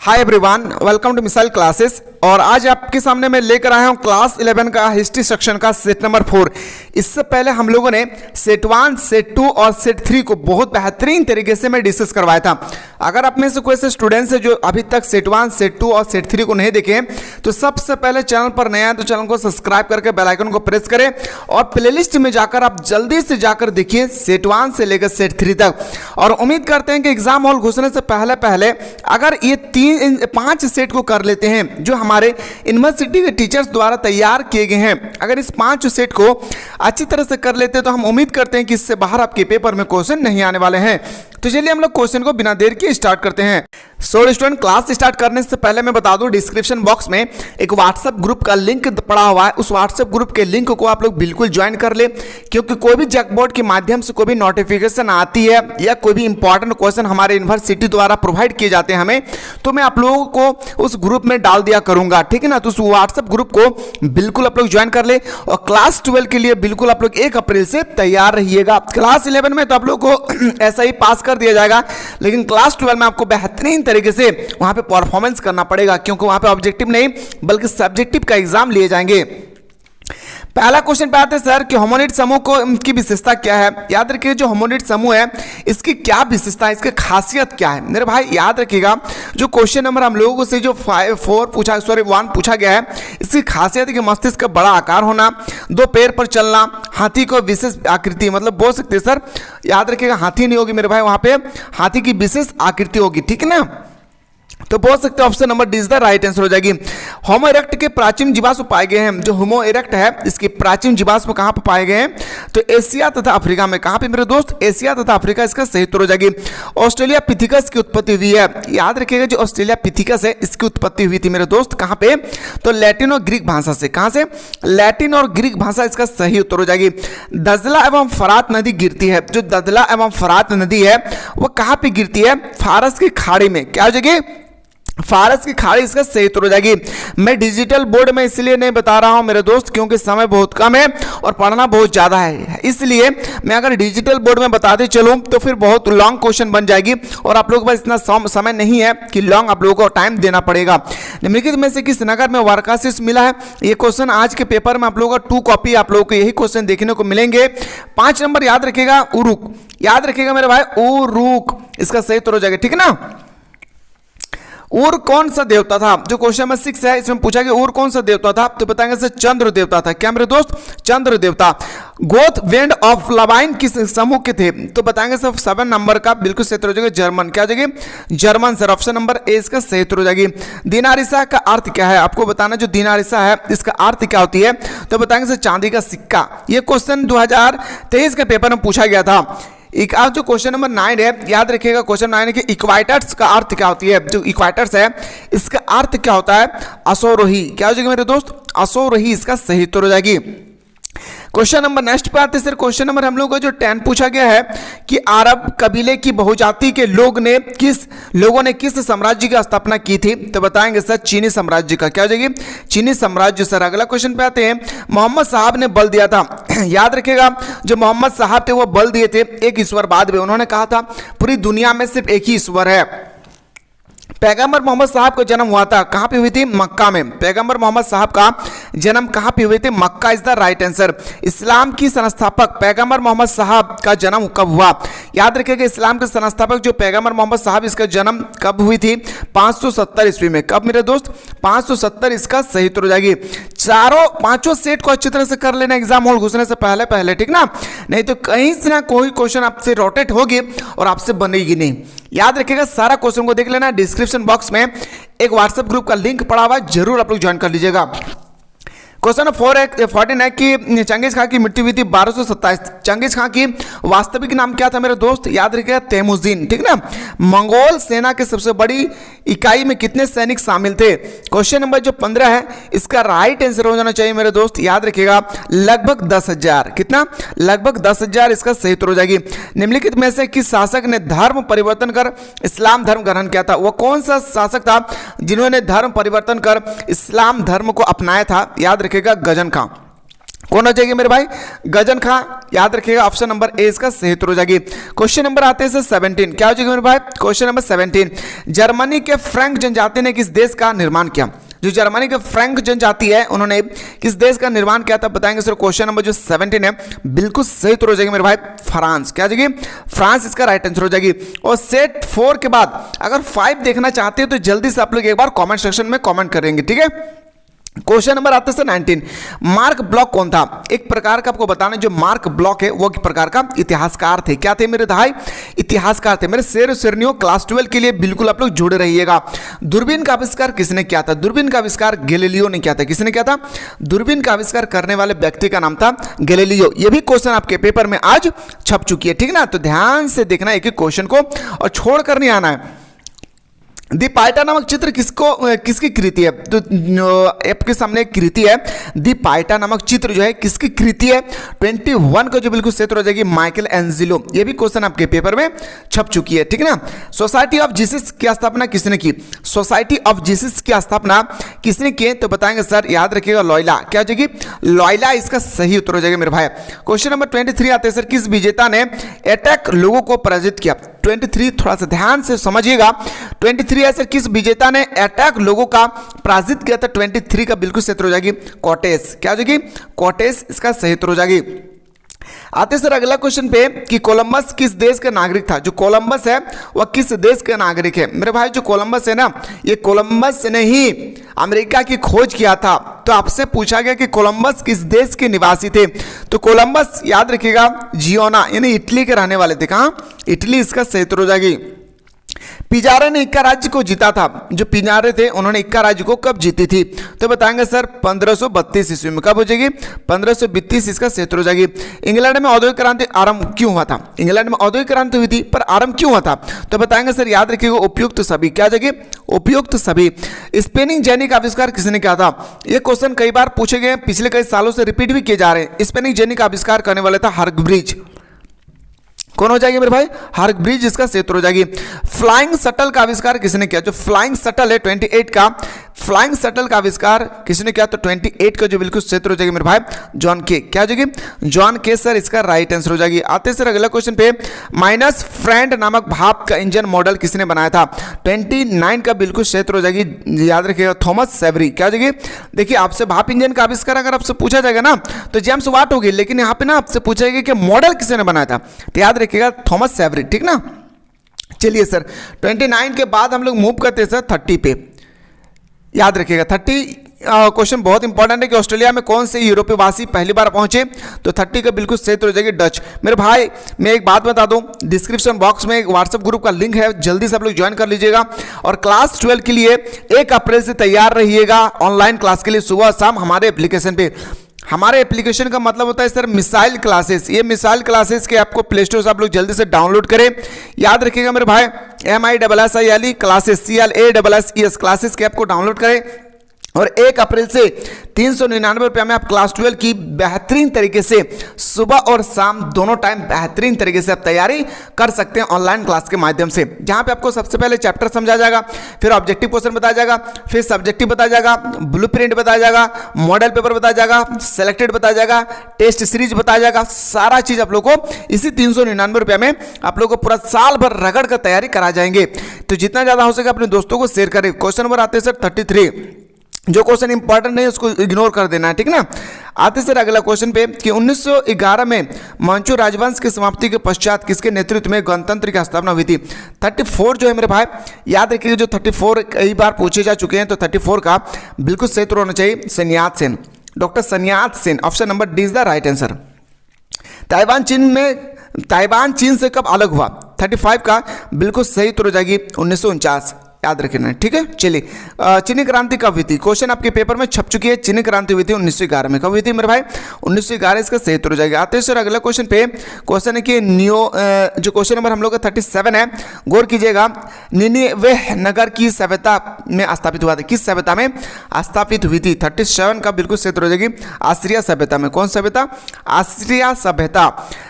Hi everyone, welcome to missile classes. और आज आपके सामने मैं लेकर आया हूं क्लास 11 का हिस्ट्री सेक्शन का सेट नंबर 4। इससे पहले हम लोगों ने सेट 1, सेट 2 और सेट 3 को बहुत बेहतरीन तरीके से मैं डिस्कस करवाया था। अगर आप में से कोई ऐसे स्टूडेंट्स हैं जो अभी तक सेट 1, सेट 2 और सेट 3 को नहीं देखे तो सबसे पहले चैनल पर नया है तो चैनल को सब्सक्राइब करके बेल आइकन को प्रेस करें और प्लेलिस्ट में जाकर आप जल्दी से जाकर देखिए सेट 1 से लेकर सेट 3 तक। और उम्मीद करते हैं कि एग्जाम हॉल घुसने से पहले अगर ये 5 सेट को कर लेते हैं जो हमारे यूनिवर्सिटी के टीचर्स द्वारा तैयार किए गए हैं, अगर इस 5 सेट को अच्छी तरह से कर लेते हैं तो हम उम्मीद करते हैं कि इससे बाहर आपके पेपर में क्वेश्चन नहीं आने वाले हैं। तो चलिए हम लोग क्वेश्चन को बिना देर के स्टार्ट करते हैं। स्टूडेंट, क्लास स्टार्ट करने से पहले मैं बता दूं डिस्क्रिप्शन बॉक्स में एक व्हाट्सएप ग्रुप का लिंक पड़ा हुआ है। उस व्हाट्सएप ग्रुप के लिंक को आप लोग बिल्कुल ज्वाइन कर ले, क्योंकि कोई भी जैकबोर्ड के माध्यम से कोई भी नोटिफिकेशन आती है या कोई भी इंपॉर्टेंट क्वेश्चन हमारे यूनिवर्सिटी द्वारा प्रोवाइड किए जाते हैं हमें, तो मैं आप लोगों को उस ग्रुप में डाल दिया करूंगा, ठीक है ना। तो उस व्हाट्सएप ग्रुप को बिल्कुल आप लोग ज्वाइन कर ले और क्लास 12 के लिए बिल्कुल आप लोग 1 अप्रैल से तैयार रहिएगा। क्लास 11 में तो आप लोग को ऐसा ही पास कर दिया जाएगा, लेकिन क्लास 12 में आपको बेहतरीन तरीके से वहां पे परफॉर्मेंस करना पड़ेगा, क्योंकि वहां पे ऑब्जेक्टिव नहीं बल्कि सब्जेक्टिव का एग्जाम लिए जाएंगे। पहला क्वेश्चन पे आते हैं सर कि होमोनिड समूह को की विशेषता क्या है। याद रखिए जो होमोनिड समूह है इसकी क्या विशेषता है, इसकी खासियत क्या है। मेरे भाई याद रखिएगा जो क्वेश्चन नंबर हम लोगों से जो 1 पूछा गया है, इसकी खासियत है कि मस्तिष्क का बड़ा आकार होना, 2 पैर पर चलना, हाथी को विशेष आकृति, मतलब बोल सकते हैं सर, याद रखिएगा हाथी नहीं होगी मेरे भाई, वहां पे हाथी की विशेष आकृति होगी, ठीक है ना। तो बोल सकते हैं option number D is the right answer हो जाएगी। होमो इरेक्ट के प्राचीन जीवाश्म पाए गए हैं। जो होमो इरेक्ट है इसके प्राचीन जीवाश्म कहां पर पाए गए हैं, तो एशिया तथा अफ्रीका में। कहां पे मेरे दोस्त, एशिया तथा अफ्रीका, इसका सही उत्तर हो जाएगी। ऑस्ट्रेलिया पिथिकस की उत्पत्ति हुई है। याद रखिएगा जो ऑस्ट्रेलिया पिथिकस है इसकी उत्पत्ति हुई थी मेरे दोस्त कहां पे, तो लैटिन और ग्रीक भाषा से। कहां से, लैटिन और ग्रीक भाषा, इसका सही उत्तर हो जाएगी। दजला एवं फरात नदी गिरती है। जो दजला एवं फरात नदी है वो कहां पे गिरती है, फारस की खाड़ी में। क्या हो जाएगी, फारस की खाड़ी, इसका सही उत्तर हो जाएगी। मैं डिजिटल बोर्ड में इसलिए नहीं बता रहा हूं मेरे दोस्त क्योंकि समय बहुत कम है और पढ़ना बहुत ज्यादा है, इसलिए मैं अगर डिजिटल बोर्ड में बताते चलूं तो फिर बहुत लॉन्ग क्वेश्चन बन जाएगी और आप लोगों के पास इतना समय नहीं है कि लॉन्ग आप लोगों को टाइम देना पड़ेगा। निम्नलिखित में से किस नगर में वारकासिस मिला है। ये क्वेश्चन आज के पेपर में आप लोगों का 2 कॉपी आप लोगों को यही क्वेश्चन देखने को मिलेंगे। 5 नंबर याद रखिएगा उरुक। याद रखिएगा मेरे भाई उरुक, इसका सही उत्तर हो जाएगा, ठीक है ना। उर कौन सा देवता था। जो क्वेश्चन नंबर 6 है इसमें पूछा गया उर कौन सा देवता था, तो बताएंगे सर चंद्र देवता था। क्या मेरे दोस्त, चंद्र देवता। गोथ वेंड ऑफ लवाइन किस समूह के थे, तो बताएंगे सर 7 नंबर का बिल्कुल सही उत्तर हो जाएगा जर्मन। क्या हो जाएगी, German sir, option number A इसका सही उत्तर हो जाएगी। दिनारिसा का अर्थ क्या है, आपको बताना जो दिनारिसा है इसका अर्थ क्या होती है, तो बताएंगे सर चांदी का सिक्का। ये क्वेश्चन 2023 के पेपर में पूछा गया था। आज जो क्वेश्चन नंबर 9 है, याद रखिएगा क्वेश्चन 9 है कि इक्वाटर्स का अर्थ क्या होती है। जो इक्वाटर्स है इसका अर्थ क्या होता है, अशोरोही। क्या हो जाएगा मेरे दोस्त, अशोरोही, इसका सही उत्तर हो जाएगी। क्वेश्चन नंबर नेक्स्ट पे आते हैं सर। क्वेश्चन नंबर हम लोग को जो 10 पूछा गया है कि अरब कबीले की बहुजाति के लोगों ने किस साम्राज्य की स्थापना की थी, तो बताएंगे सर चीनी साम्राज्य का। क्या हो जाएगी, चीनी साम्राज्य सर। अगला क्वेश्चन पे आते हैं, मोहम्मद साहब ने बल दिया था। याद रखिएगा जो मोहम्मद साहब थे वो बल दिए थे एक ईश्वरवाद में। उन्होंने कहा था पूरी दुनिया में सिर्फ एक ही ईश्वर है। पैगंबर मोहम्मद साहब का जन्म हुआ था कहां पे हुई थी, मक्का में। पैगंबर मोहम्मद साहब का जन्म कहां पे हुए थे, मक्का इज द राइट आंसर। इस्लाम की संस्थापक पैगंबर मोहम्मद साहब का जन्म कब हुआ। याद रखिएगा इस्लाम के संस्थापक जो पैगंबर मोहम्मद साहब, इसका जन्म कब हुई थी, 570 ईस्वी में। कब मेरे दोस्त, 570, इसका सही उत्तर हो जाएगी। 5 सेट को अच्छी तरह से कर लेना एग्जाम हॉल घुसने से पहले, ठीक ना, नहीं तो कहीं से ना कोई क्वेश्चन आपसे रोटेट होगी और आपसे बनेगी नहीं। याद रखिएगा सारा क्वेश्चन को देख लेना। डिस्क्रिप्शन बॉक्स में एक व्हाट्सएप ग्रुप का लिंक पड़ा हुआ है, जरूर आप लोग ज्वाइन कर लीजिएगा। क्वेश्चन 14 है कि चंगेज खां की मृत्यु हुई थी 1227। चंगेज खां की वास्तविक नाम क्या था मेरे दोस्त, याद रखिएगा तैमुद्दीन, ठीक ना। मंगोल सेना के सबसे बड़ी इकाई में कितने सैनिक शामिल थे। क्वेश्चन नंबर जो 15 है इसका राइट आंसर हो जाना चाहिए मेरे दोस्त, याद रखिएगा लगभग 10,000। कितना, लगभग 10,000, इसका सही उत्तर हो जाएगी। निम्नलिखित में से किस शासक ने धर्म परिवर्तन कर इस्लाम धर्म ग्रहण किया था। वो कौन सा शासक था जिन्होंने धर्म परिवर्तन कर इस्लाम धर्म को अपनाया था, याद रखिएगा गजन खां। कौन हो जाएगी मेरे भाई? गजन खां। याद रखिएगा ऑप्शन नंबर ए इसका सही उत्तर हो जाएगी। क्वेश्चन नंबर आते हैं सर 17, क्या हो जाएगा मेरे भाई? क्वेश्चन नंबर 17, जर्मनी के फ्रैंक जनजाति ने किस देश का निर्माण किया? जो जर्मनी के फ्रैंक जनजाति है उन्होंने किस देश का निर्माण किया था बताएंगे सर। क्वेश्चन नंबर जो 17 है बिल्कुल सही उत्तर हो जाएगी मेरे भाई, फ्रांस। क्या हो जाएगी? फ्रांस इसका राइट आंसर हो जाएगी। और सेट 4 के बाद अगर 5 देखना चाहते हैं तो जल्दी से आप लोग एक बार कमेंट सेक्शन में कमेंट करेंगे, ठीक है। क्वेश्चन नंबर आता है सर 19, मार्क ब्लॉक कौन था? एक प्रकार का आपको बताना, जो मार्क ब्लॉक है वो एक प्रकार का इतिहासकार थे। क्या थे मेरे भाई? इतिहासकार थे। मेरे शेर शेरनियों क्लास 12 के लिए बिल्कुल आप लोग जुड़े रहिएगा। दूरबीन का आविष्कार किसने किया था? दूरबीन का आविष्कार गैलीलियो ने किया था। किसने किया था? दूरबीन का आविष्कार करने वाले व्यक्ति का नाम था गैलीलियो। ये भी क्वेश्चन आपके पेपर में आज छप चुकी है, ठीक ना। तो ध्यान से देखना एक एक क्वेश्चन को और छोड़ कर नहीं आना है। दी पाइटा नामक चित्र किसकी कृति है? तो आपके सामने एक कृति है, दी पाइटा नामक चित्र जो है किसकी कृति है? 21 का जो बिल्कुल सही उत्तर हो जाएगी माइकल एंजिलो। ये भी क्वेश्चन आपके पेपर में छप चुकी है, ठीक है ना। सोसाइटी ऑफ जीसस की स्थापना किसने की? सोसाइटी ऑफ जीसस की स्थापना किसने की? तो बताएंगे सर, याद रखिएगा लॉयला। क्या हो जाएगी? लॉयला इसका सही उत्तर हो जाएगा मेरे भाई। क्वेश्चन नंबर 23 आते हैं सर, किस विजेता ने अटैक लोगों को पराजित किया? 23 थोड़ा सा ध्यान से समझिएगा। 23 ऐसे किस विजेता ने अटैक लोगों का पराजित किया था? 23 का बिल्कुल सही उत्तर हो जाएगी कोर्टेस। क्या हो जाएगी? कोर्टेस इसका सही उत्तर हो जाएगी। आते सर अगला क्वेश्चन पे कि कोलंबस किस देश का नागरिक था? जो कोलंबस है वह किस देश का नागरिक है? मेरे भाई जो कोलंबस है ना, ये कोलंबस ने ही अमेरिका की खोज किया था। तो आपसे पूछा गया कि कोलंबस किस देश के निवासी थे? तो कोलंबस याद रखिएगा जियोना यानी इटली के रहने वाले थे। कहाँ? इटली इसका सही उत्तर हो जाएगी। पिजारे ने इक्का राज्य को जीता था। जो पिजारे थे उन्होंने इक्का राज्य को कब जीती थी? तो बताएंगे सर 1532 ईस्वी में। कब हो जाएगी? 1532 इसका सही उत्तर हो जाएगी। इंग्लैंड में औद्योगिक क्रांति आरंभ क्यों हुआ था? इंग्लैंड में औद्योगिक क्रांति हुई थी पर आरंभ क्यों हुआ था? तो बताएंगे सर, याद रखिएगा उपयुक्त सभी। क्या जाएगी? उपयुक्त सभी। स्पेनिंग जेनी का आविष्कार किसने किया था? यह क्वेश्चन कई बार पूछे गए, पिछले कई सालों से रिपीट भी किए जा रहे हैं। स्पेनिंग जेनी का आविष्कार करने वाला था हर्गब्रिज। कौन हो जाएगी मेरे भाई? हर्गब्रिज इसका सही उत्तर हो जाएगी। फ्लाइंग शटल का आविष्कार किसने किया? जो फ्लाइंग शटल है 28 का, फ्लाइंग शटल का आविष्कार किसने किया? तो 28 का जो बिल्कुल सही उत्तर हो जाएगी मेरे भाई जॉन के। क्या हो जाएगी? जॉन के सर इसका राइट आंसर हो जाएगी। आते सर अगला क्वेश्चन पे, माइनस फ्रेंड नामक भाप का इंजन मॉडल किसने बनाया था? 29 का बिल्कुल सही उत्तर हो जाएगी। याद रखिएगा थॉमस सेवरी। क्या हो जाएगी? देखिए आपसे भाप इंजन का आविष्कार अगर आपसे पूछा जाएगा ना तो जेम्स वाट होगी, लेकिन यहाँ पे ना आपसे पूछा जाएगा कि मॉडल किसने बनाया था, तो याद रखिएगा थॉमस सेवरी, ठीक ना। चलिए सर 29 के बाद हम लोग मूव करते हैं सर 30 पे। याद रखिएगा 30 क्वेश्चन बहुत इंपॉर्टेंट है कि ऑस्ट्रेलिया में कौन से यूरोपीय वासी पहली बार पहुंचे? तो 30 का बिल्कुल सही उत्तर हो जाएगी डच। मेरे भाई मैं एक बात बता दूं, डिस्क्रिप्शन बॉक्स में एक व्हाट्सएप ग्रुप का लिंक है, जल्दी से आप लोग ज्वाइन कर लीजिएगा। और क्लास 12 के लिए 1 अप्रैल से तैयार रहिएगा ऑनलाइन क्लास के लिए सुबह शाम हमारे एप्लीकेशन पे। हमारे एप्लीकेशन का मतलब होता है सर मिसाइल क्लासेस। ये मिसाइल क्लासेस के आपको प्ले स्टोर से आप लोग जल्दी से डाउनलोड करें। याद रखिएगा मेरे भाई MISSILE क्लासेस CLASSES क्लासेस के आपको डाउनलोड करें। और 1 अप्रैल से 399 रुपये में आप क्लास 12 की बेहतरीन तरीके से सुबह और शाम दोनों टाइम बेहतरीन तरीके से आप तैयारी कर सकते हैं ऑनलाइन क्लास के माध्यम से, जहां पे आपको सबसे पहले चैप्टर समझाया जाएगा, फिर ऑब्जेक्टिव क्वेश्चन बताया जाएगा, फिर सब्जेक्टिव बताया जाएगा, ब्लूप्रिंट बताया जाएगा, मॉडल पेपर बताया जाएगा, सेलेक्टेड बताया जाएगा, टेस्ट सीरीज बताया जाएगा। सारा चीज आप लोग को इसी 399 रुपये में आप लोग को पूरा साल भर रगड़ कर तैयारी करा जाएंगे। तो जितना ज्यादा हो सके अपने दोस्तों को शेयर करें। क्वेश्चन नंबर आते हैं सर 33। जो क्वेश्चन इंपॉर्टेंट नहीं है उसको इग्नोर कर देना है, ठीक ना। आते सर अगला क्वेश्चन पे कि 1911 में मंचू राजवंश की समाप्ति के पश्चात किसके नेतृत्व में गणतंत्र की स्थापना हुई थी? 34 जो है मेरे भाई याद रखिए, जो 34 कई बार पूछे जा चुके हैं, तो 34 का बिल्कुल सही उत्तर होना चाहिए Sanyat Sen, doctor Sanyat Sen. Option number D is the right answer. Taiwan चीन से कब अलग हुआ? 35 का बिल्कुल सही उत्तर हो जाएगी 1949। याद रखना है, ठीक है। चलिए चीनी क्रांति कब हुई थी? क्वेश्चन आपके पेपर में छप चुकी है। चीनी क्रांति हुई थी 1911 में। कब हुई थी मेरे भाई? 1911 इसका सही उत्तर हो जाएगा। आते हैं सर अगला क्वेश्चन पे। क्वेश्चन है कि जो क्वेश्चन नंबर हम लोग का 37 है, गौर कीजिएगा। निनिवे नगर की सभ्यता में स्थापित हुआ था। किस सभ्यता में स्थापित हुई थी? 37 का बिल्कुल सही उत्तर हो जाएगी आसिरिया सभ्यता में। कौन सभ्यता? आसिरिया सभ्यता।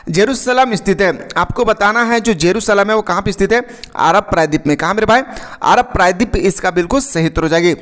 जेरूसलम स्थित है। आपको बताना है जो जेरूसलम है वो कहाँ पे स्थित है? अरब प्रायद्वीप में। कहाँ मेरे भाई? अरब प्रायद्वीप इसका बिल्कुल सही उत्तर हो जाएगी।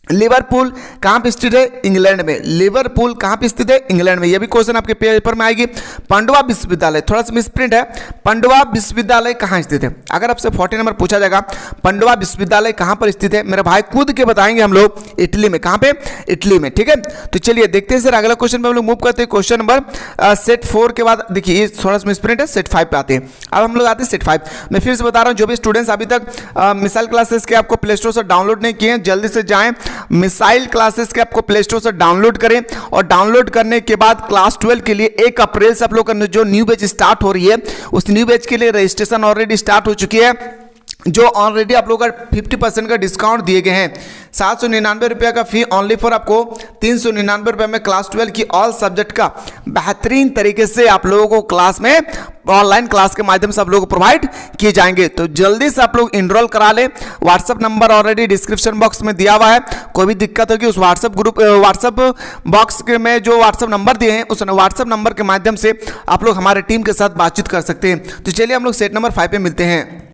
लिवरपूल कहाँ पे स्थित है? इंग्लैंड में। लिवरपूल कहाँ पे स्थित है? इंग्लैंड में। ये भी क्वेश्चन आपके पेपर में आएगी। पांडुआ विश्वविद्यालय, थोड़ा सा मिसप्रिंट है, पांडुआ विश्वविद्यालय कहाँ स्थित है? अगर आपसे 40 नंबर पूछा जाएगा पांडुआ विश्वविद्यालय कहाँ पर स्थित है, मेरे भाई कूद के बताएंगे हम लोग, इटली में। कहाँ पे? इटली में। ठीक है, तो चलिए देखते हैं सर अगला क्वेश्चन पे हम लोग मूव करते हैं। क्वेश्चन नंबर सेट 4 के बाद देखिए ये थोड़ा सा मिसप्रिंट है, सेट 5 पे आते हैं। अब हम लोग आते हैं सेट 5। मैं फिर से बता रहा हूँ, जो भी स्टूडेंट्स अभी तक मिसाइल क्लासेस के आपको प्ले स्टोर से डाउनलोड नहीं किए हैं, जल्दी से जाएं, मिसाइल क्लासेस के आपको प्ले स्टोर से डाउनलोड करें, और डाउनलोड करने के बाद क्लास 12 के लिए 1 अप्रैल से आप लोग का जो न्यू बैच स्टार्ट हो रही है, उस न्यू बैच के लिए रजिस्ट्रेशन ऑलरेडी स्टार्ट हो चुकी है, जो ऑलरेडी आप लोग का 50% का डिस्काउंट दिए गए हैं। 799 रुपये का फी ओनली फॉर आपको 399 रुपये में क्लास 12 की ऑल सब्जेक्ट का बेहतरीन तरीके से आप लोगों को क्लास में ऑनलाइन क्लास के माध्यम से आप लोगों को प्रोवाइड किए जाएंगे। तो जल्दी से आप लोग इनरोल करा लें। WhatsApp number already description box में दिया हुआ है, कोई भी दिक्कत होगी उस व्हाट्सअप बॉक्स में जो व्हाट्सअप नंबर दिए हैं उस व्हाट्सअप नंबर के माध्यम से आप लोग हमारे टीम के साथ बातचीत कर सकते हैं। तो चलिए हम लोग सेट नंबर 5 पे मिलते हैं।